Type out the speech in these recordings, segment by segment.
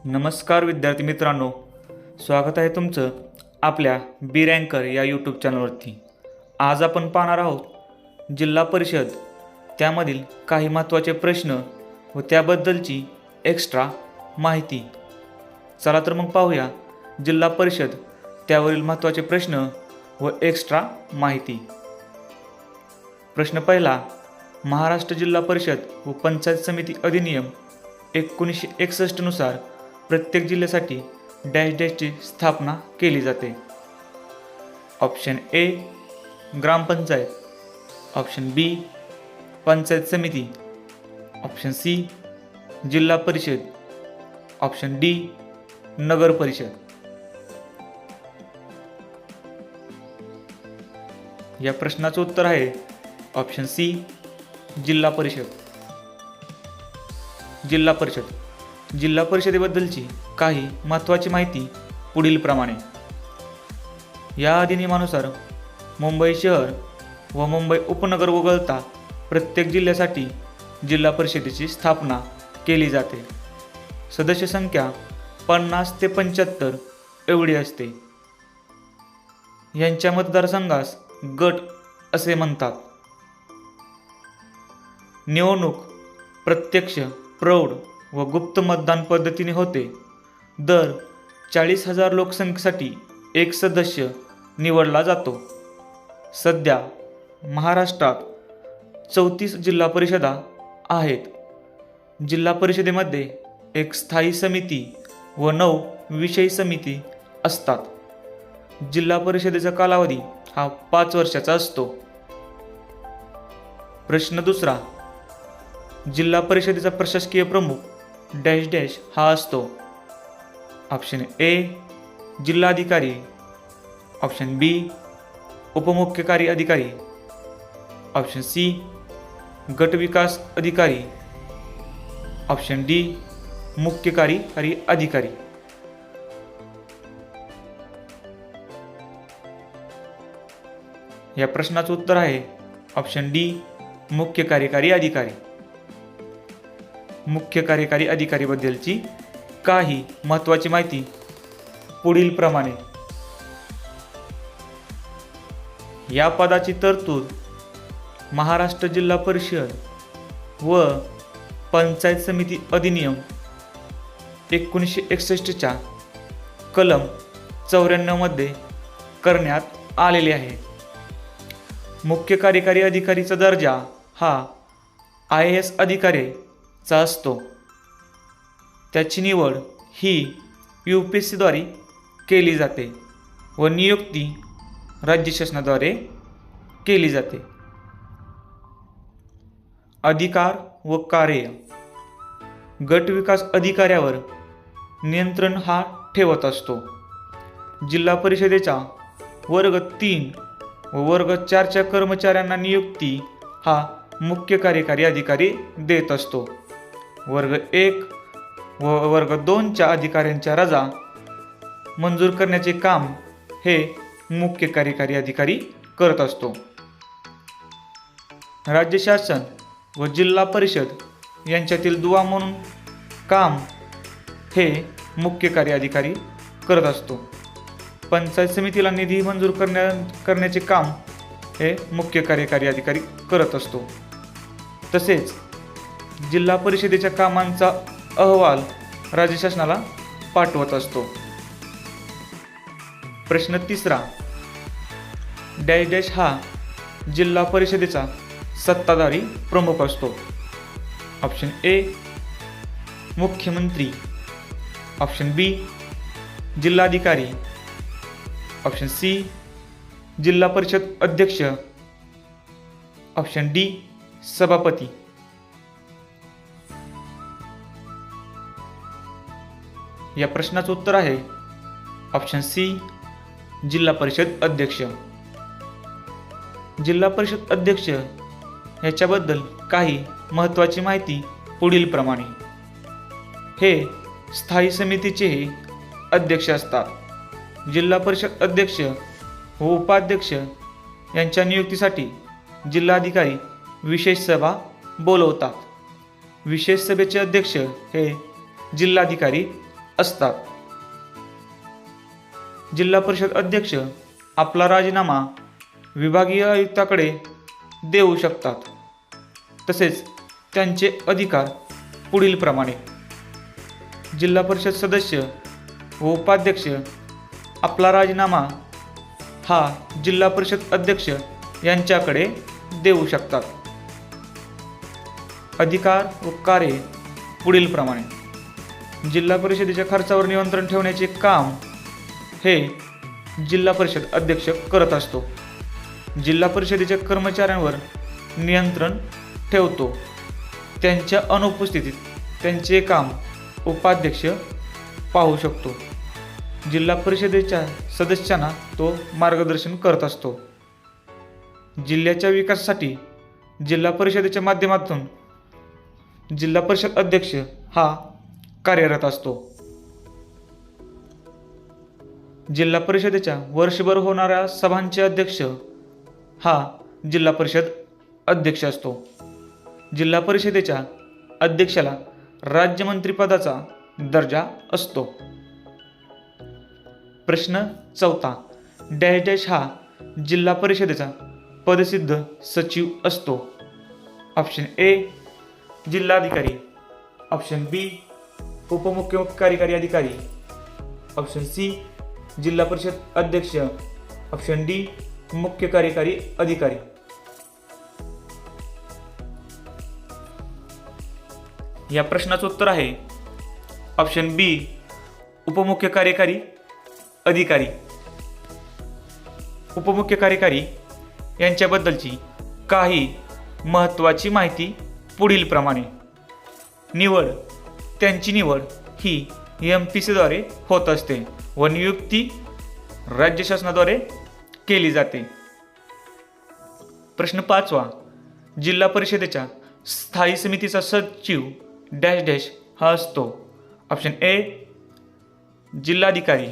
नमस्कार विद्यार्थी मित्रांनो, स्वागत आहे तुमचं आपल्या बी रँकर या यूट्यूब चॅनलवरती। आज आपण पाहणार आहोत जिल्हा परिषद, त्यामधील काही महत्त्वाचे प्रश्न व त्याबद्दलची एक्स्ट्रा माहिती। चला तर मग पाहूया जिल्हा परिषद, त्यावरील महत्त्वाचे प्रश्न व एक्स्ट्रा माहिती। प्रश्न पहिला, महाराष्ट्र जिल्हा परिषद व पंचायत समिती अधिनियम 1961 नुसार प्रत्येक जिल्ह्यासाठी डॅश डॅशची स्थापना केली जाते। ऑप्शन ए ग्रामपंचायत, ऑप्शन बी पंचायत समिती, ऑप्शन सी जिल्हा परिषद, ऑप्शन डी नगर परिषद। या प्रश्नाचं उत्तर आहे ऑप्शन सी जिल्हा परिषद। जिल्हा परिषदेबद्दलची काही महत्त्वाची माहिती पुढीलप्रमाणे। या अधिनियमानुसार मुंबई शहर व मुंबई उपनगर वगळता प्रत्येक जिल्ह्यासाठी जिल्हा परिषदेची स्थापना केली जाते। सदस्य संख्या 50 ते 75 एवढी असते। यांच्या मतदारसंघास गट असे म्हणतात। निवडणूक प्रत्यक्ष, प्रौढ व गुप्त मतदान पद्धतीने होते। दर 40,000 लोकसंख्येसाठी एक सदस्य निवडला जातो। सध्या महाराष्ट्रात 34 जिल्हा परिषदा आहेत। जिल्हा परिषदेमध्ये एक स्थायी समिती व 9 विषयी समिती असतात। जिल्हा परिषदेचा कालावधी हा 5 वर्षाचा असतो। प्रश्न दुसरा, जिल्हा परिषदेचा प्रशासकीय प्रमुख डॅश डॅश हा असतो। ऑप्शन ए जिल्हाधिकारी, ऑप्शन बी उपमुख्य कार्य अधिकारी, ऑप्शन सी गट विकास अधिकारी, ऑप्शन डी मुख्य कार्यकारी अधिकारी। या प्रश्नाचं उत्तर आहे ऑप्शन डी मुख्य कार्यकारी अधिकारी। मुख्य कार्यकारी अधिकारी बद्दलची काही महत्त्वाची माहिती पुढील प्रमाणे। या पदाची तरतूद महाराष्ट्र जिल्हा परिषद व पंचायत समिती अधिनियम 1961 च्या कलम 94 मध्ये करण्यात आलेली आहे। मुख्य कार्यकारी अधिकारीचा दर्जा हा IAS अधिकाऱ्याचा असतो। त्याची निवड ही UPSC द्वारे केली जाते व नियुक्ती राज्य शासनाद्वारे केली जाते। अधिकार व कार्य, गट विकास अधिकाऱ्यावर नियंत्रण हा ठेवत असतो। जिल्हा परिषदेच्या वर्ग 3 व वर्ग 4 च्या कर्मचाऱ्यांना नियुक्ती हा मुख्य कार्यकारी अधिकारी देत असतो। वर्ग 1 व वर्ग 2 च्या अधिकाऱ्यांच्या रजा मंजूर करण्याचे काम हे मुख्य कार्यकारी अधिकारी करत असतो। राज्य शासन व जिल्हा परिषद यांच्यातील दुवा म्हणून काम हे मुख्य कार्य अधिकारी करत असतो। पंचायत समितीला निधी मंजूर करण्याचे काम हे मुख्य कार्यकारी अधिकारी करत असतो। तसेच जिल्हा परिषदेच्या कामांचा अहवाल राज्य शासनाला पाठवत असतो। प्रश्न तिसरा, डॅश डॅश हा जिल्हा परिषदेचा सत्ताधारी प्रमुख असतो। ऑप्शन ए मुख्यमंत्री, ऑप्शन बी जिल्हाधिकारी, ऑप्शन सी जिल्हा परिषद अध्यक्ष, ऑप्शन डी सभापती। या प्रश्नाचं उत्तर आहे ऑप्शन सी जिल्हा परिषद अध्यक्ष। जिल्हा परिषद अध्यक्ष याच्याबद्दल काही महत्त्वाची माहिती पुढील प्रमाणे। हे स्थायी समितीचे अध्यक्ष असतात। जिल्हा परिषद अध्यक्ष व उपाध्यक्ष यांच्या नियुक्तीसाठी जिल्हाधिकारी विशेष सभा बोलवतात। विशेष सभेचे अध्यक्ष हे जिल्हाधिकारी असतात. जिल्हा परिषद अध्यक्ष आपला राजीनामा विभागीय आयुक्ताकडे देऊ शकतात. तसेच त्यांचे अधिकार पुढीलप्रमाणे: जिल्हा परिषद सदस्य व उपाध्यक्ष आपला राजीनामा हा जिल्हा परिषद अध्यक्ष यांच्याकडे देऊ शकतात. अधिकार व कार्ये पुढीलप्रमाणे: जिल्हा परिषदेच्या खर्चावर नियंत्रण ठेवण्याचे काम हे जिल्हा परिषद अध्यक्ष करत असतो. जिल्हा परिषदेच्या कर्मचाऱ्यांवर नियंत्रण ठेवतो. त्यांच्या अनुपस्थितीत त्यांचे काम उपाध्यक्ष पाहू शकतो. जिल्हा परिषदेच्या सदस्यांना तो मार्गदर्शन करत असतो. जिल्ह्याच्या विकासासाठी जिल्हा परिषदेच्या माध्यमातून जिल्हा परिषद अध्यक्ष हा कार्यरत असतो. जिल्हा परिषदेच्या वर्षभर होणाऱ्या सभांचे अध्यक्ष हा जिल्हा परिषद अध्यक्ष असतो. जिल्हा परिषदेच्या अध्यक्षाला राज्यमंत्रीपदाचा दर्जा असतो. प्रश्न 4. डॅश डॅश हा जिल्हा परिषदेचा पदसिद्ध सचिव असतो. ऑप्शन ए जिल्हाधिकारी, ऑप्शन बी उपमुख्य कार्यकारी अधिकारी, ऑप्शन सी जिल्हा परिषद अध्यक्ष, ऑप्शन डी मुख्य कार्यकारी अधिकारी. या प्रश्नाचं उत्तर आहे ऑप्शन बी उपमुख्य कार्यकारी अधिकारी. उपमुख्य कार्यकारी यांच्याबद्दलची काही महत्त्वाची माहिती पुढीलप्रमाणे: त्यांची निवड ही MPCद्वारे होत असते व नियुक्ती राज्य शासनाद्वारे केली जाते. प्रश्न 5. जिल्हा परिषदेच्या स्थायी समितीचा सचिव डॅश डॅश हा असतो. ऑप्शन ए जिल्हाधिकारी,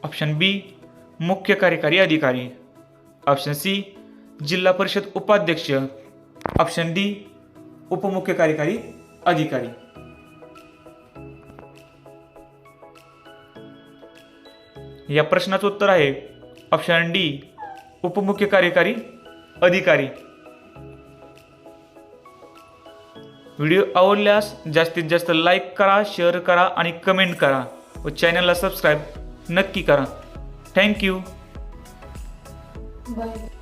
ऑप्शन बी मुख्य कार्यकारी अधिकारी, ऑप्शन सी जिल्हा परिषद उपाध्यक्ष, ऑप्शन डी उपमुख्य कार्यकारी अधिकारी. या प्रश्नाचं उत्तर आहे ऑप्शन डी उपमुख्य कार्यकारी अधिकारी. व्हिडिओ आवडल्यास जास्तीत जास्त लाईक करा, शेअर करा आणि कमेंट करा व चॅनलला सबस्क्राईब नक्की करा. थँक्यू. बाय.